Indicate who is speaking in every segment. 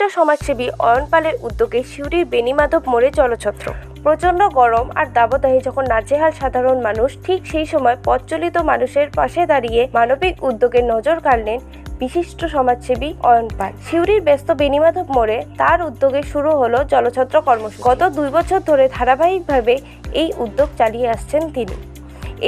Speaker 1: বিশিষ্ট সমাজসেবী অয়ন পালের উদ্যোগে সিউড়ির বেণীমাধব মোড়ে জলছত্র। প্রচণ্ড গরম আর দাবদাহে যখন নাজেহাল সাধারণ মানুষ, ঠিক সেই সময় পথচলিত মানুষের পাশে দাঁড়িয়ে মানবিক উদ্যোগে নজর কাড়লেন বিশিষ্ট সমাজসেবী অয়ন পাল। সিউড়ির ব্যস্ত বেণীমাধব মোড়ে তার উদ্যোগে শুরু হলো জলছত্র কর্মসূচি। গত 2 বছর ধরে ধারাবাহিকভাবে এই উদ্যোগ চালিয়ে আসছেন তিনি।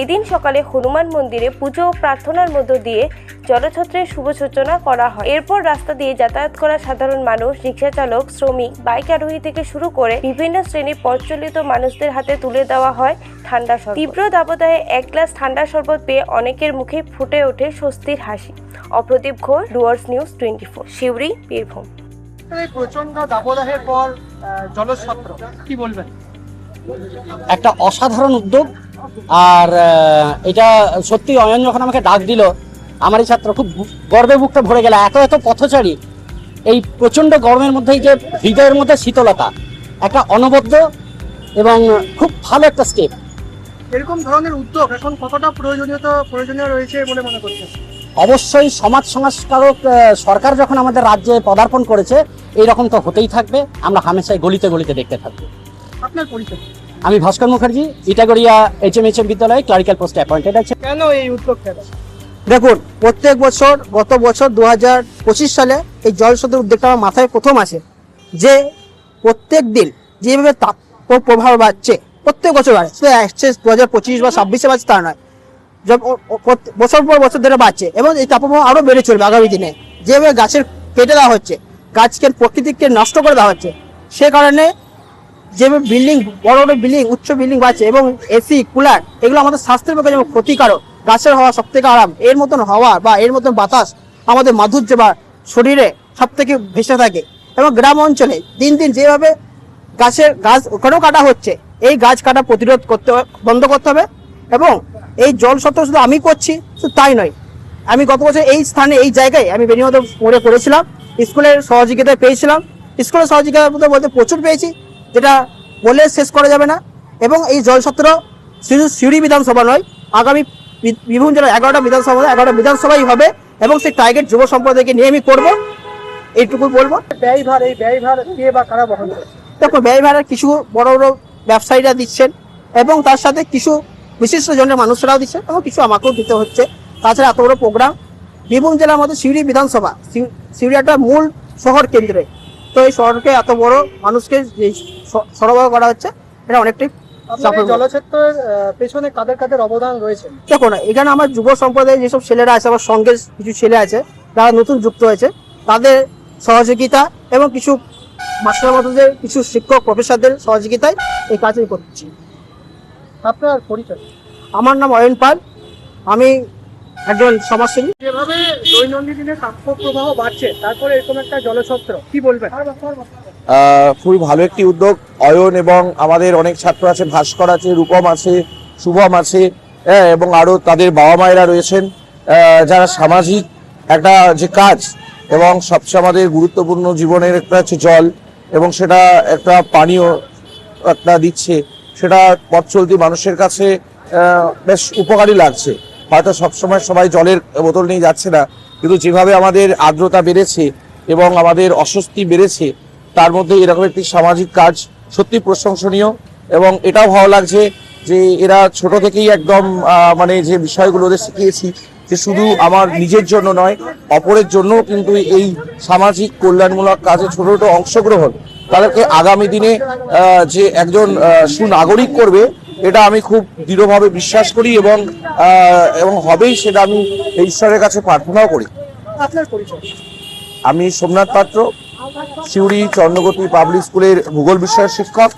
Speaker 1: এদিন সকালে হনুমান মন্দিরে পুজো ও প্রার্থনার মধ্য দিয়ে জলছত্রের শুভ সূচনা করা হয়। এরপর রাস্তা দিয়ে যাতায়াত করা সাধারণ মানুষ, রিক্সা চালক, শ্রমিক, বাইক আরোহী থেকে শুরু করে বিভিন্ন শ্রেণীর পথচলিত মানুষদের হাতে তুলে দেওয়া হয় ঠান্ডা শরবত। তীব্র দাবদাহে 1 গ্লাস ঠান্ডা শরবত পেয়ে অনেকের মুখে ফুটে ওঠে স্বস্তির হাসি। অপ্রদীপ ঘোষ, ডুয়ার্স নিউজ 24, সিউড়ি, বীরভূম।
Speaker 2: প্রচন্ড দাবদাহের পর জলছত্র, কি বলবেন?
Speaker 3: একটা অসাধারণ উদ্যোগ। আর এটা সত্যি অয়ন যখন আমাকে ডাক দিল, আমার এই ছাত্র খুব গর্বে বুকটা ভরে গেল। এত পথচারী এই প্রচন্ড গরমের মধ্যে যে হৃদয়ের মধ্যে শীতলতা, একটা অনবদ্য এবং খুব ভালো একটা স্টেপ।
Speaker 2: এরকম ধরনের উদ্যোগ এখন কতটা প্রয়োজনীয় রয়েছে বলে মনে করছেন?
Speaker 3: অবশ্যই সমাজ সংস্কারক সরকার যখন আমাদের রাজ্যে পদার্পণ করেছে, এইরকম তো হতেই থাকবে। আমরা হামেশাই গলিতে গলিতে দেখতে থাকবো।
Speaker 2: আপনার পরিচয়?
Speaker 3: আমি ভাস্কর মুখার্জি, ইটাগড়িয়া HMHM বিদ্যালয়ে ক্লারিক্যাল পোস্টে অ্যাপয়েন্টেড আছে।
Speaker 2: কেন এই উদ্যোগ?
Speaker 4: দেখুন, প্রত্যেক বছর গত বছর 2025 সালে এই জলছত্র উদ্যোগটা আমার মাথায় প্রথম আসে, যে প্রত্যেক দিন যেভাবে তাপ প্রভাব বাড়ছে, প্রত্যেক বছর বাড়ছে, 2025 বা 26 বাড়ছে তা নয়, বছর পর বছর ধরে বাড়ছে এবং এই তাপপ্রবাহ আরো বেড়ে চলবে আগামী দিনে। যেভাবে গাছের কেটে দেওয়া হচ্ছে, গাছকে প্রকৃতিকে নষ্ট করে দেওয়া হচ্ছে, সে কারণে যেভাবে বিল্ডিং, বড় বড় বিল্ডিং, উচ্চ বিল্ডিং বাড়ছে এবং এসি, কুলার, এগুলো আমাদের স্বাস্থ্যের পক্ষে যেমন ক্ষতিকারক। গাছের হাওয়া সব থেকে আরাম, এর মতন হাওয়া বা এর মতন বাতাস আমাদের মাধুর্য বা শরীরে সব থেকে ভেসে থাকে। এবং গ্রাম অঞ্চলে দিন দিন যেভাবে গাছ ওখানেও কাটা হচ্ছে, এই গাছ কাটা প্রতিরোধ করতে বন্ধ করতে হবে। এবং এই জলছত্র শুধু আমি করছি, শুধু তাই নয়, আমি গত বছর এই স্থানে, এই জায়গায় আমি বেণীমাধব মোড়ে করেছিলাম। স্কুলের সহযোগিতা পেয়েছিলাম, স্কুলের সহযোগিতা বলতে প্রচুর পেয়েছি, যেটা বলে শেষ করা যাবে না। এবং এই জলছত্র শুধু সিউড়ি বিধানসভা নয়, আগামী বীরভূম জেলার 11টা বিধানসভাই হবে এবং সেই টার্গেট যুব সম্প্রদায়কে নিয়ে আমি করবো, এইটুকু বলবো।
Speaker 2: এই ব্যয়ভার কে বা কারা বহন করছে?
Speaker 4: দেখো, ব্যয়ভারের কিছু বড় বড় ব্যবসায়ীরা দিচ্ছেন এবং তার সাথে কিছু বিশিষ্ট জনের মানুষরাও দিচ্ছেন এবং কিছু আমাকেও দিতে হচ্ছে। তাছাড়া এত বড় প্রোগ্রাম, বীরভূম জেলার মধ্যে সিউড়ি বিধানসভা, সিউড়ি একটা মূল শহর কেন্দ্রে, তো এই শহরকে এত বড় মানুষকে সরবরাহ করা হচ্ছে, এটা অনেকটাই।
Speaker 2: জলছত্রের পেছনে কাদের অবদান রয়েছে?
Speaker 4: দেখো না, এখানে আমার যুব সম্প্রদায়ের যেসব ছেলেরা আছে, আমার সঙ্গে কিছু ছেলে আছে যারা নতুন যুক্ত হয়েছে, তাদের সহযোগিতা এবং কিছু মাস্টার মতোদের কিছু শিক্ষক প্রফেসরদের সহযোগিতায় এই কাজ আমি করছি।
Speaker 2: আপনার পরিচয়?
Speaker 4: আমার নাম অয়ন পাল, আমি একজন সমাজসেবী।
Speaker 2: যেভাবে দৈনন্দিন দিনে তাপপ্রবাহ বাড়ছে, তারপরে এরকম একটা জলছত্র, কি বলবেন?
Speaker 5: খুবই ভালো একটি উদ্যোগ। অয়ন এবং আমাদের অনেক ছাত্র আছে, ভাস্কর আছে, রূপম আছে, শুভম আছে, এবং আরো তাদের বাবা মায়েরা রয়েছেন, যারা সামাজিক একটা যে কাজ এবং সবচেয়ে আমাদের গুরুত্বপূর্ণ জীবনের একটা হচ্ছে জল, এবং সেটা একটা পানীয় একটা দিচ্ছে, সেটা পথ চলতি মানুষের কাছে বেশ উপকারী লাগছে। হয়তো সবসময় সবাই জলের বোতল নিয়ে যাচ্ছে না, কিন্তু যেভাবে আমাদের আর্দ্রতা বেড়েছে এবং আমাদের অস্বস্তি বেড়েছে, তার মধ্যে এরকম একটি সামাজিক কাজ সত্যি প্রশংসনীয়। এবং এটাও ভালো লাগছে যে এরা ছোট থেকেই একদম মানে যে বিষয়গুলো ওদের শিখিয়েছি, যে শুধু আমার নিজের জন্য নয়, অপরের জন্য কিন্তু এই সামাজিক কল্যাণমূলক কাজে ছোট ছোট অংশগ্রহণ তাদেরকে আগামী দিনে যে একজন সুনাগরিক করবে, এটা আমি খুব দৃঢ়ভাবে বিশ্বাস করি এবং হবেই, সেটা আমি ঈশ্বরের কাছে প্রার্থনাও করি।
Speaker 2: আপনার পরিচয়?
Speaker 5: আমি সোমনাথ পাত্র, সিউড়ি চন্দ্রগতি পাবলিক স্কুলের ভূগোল বিষয়ের শিক্ষক।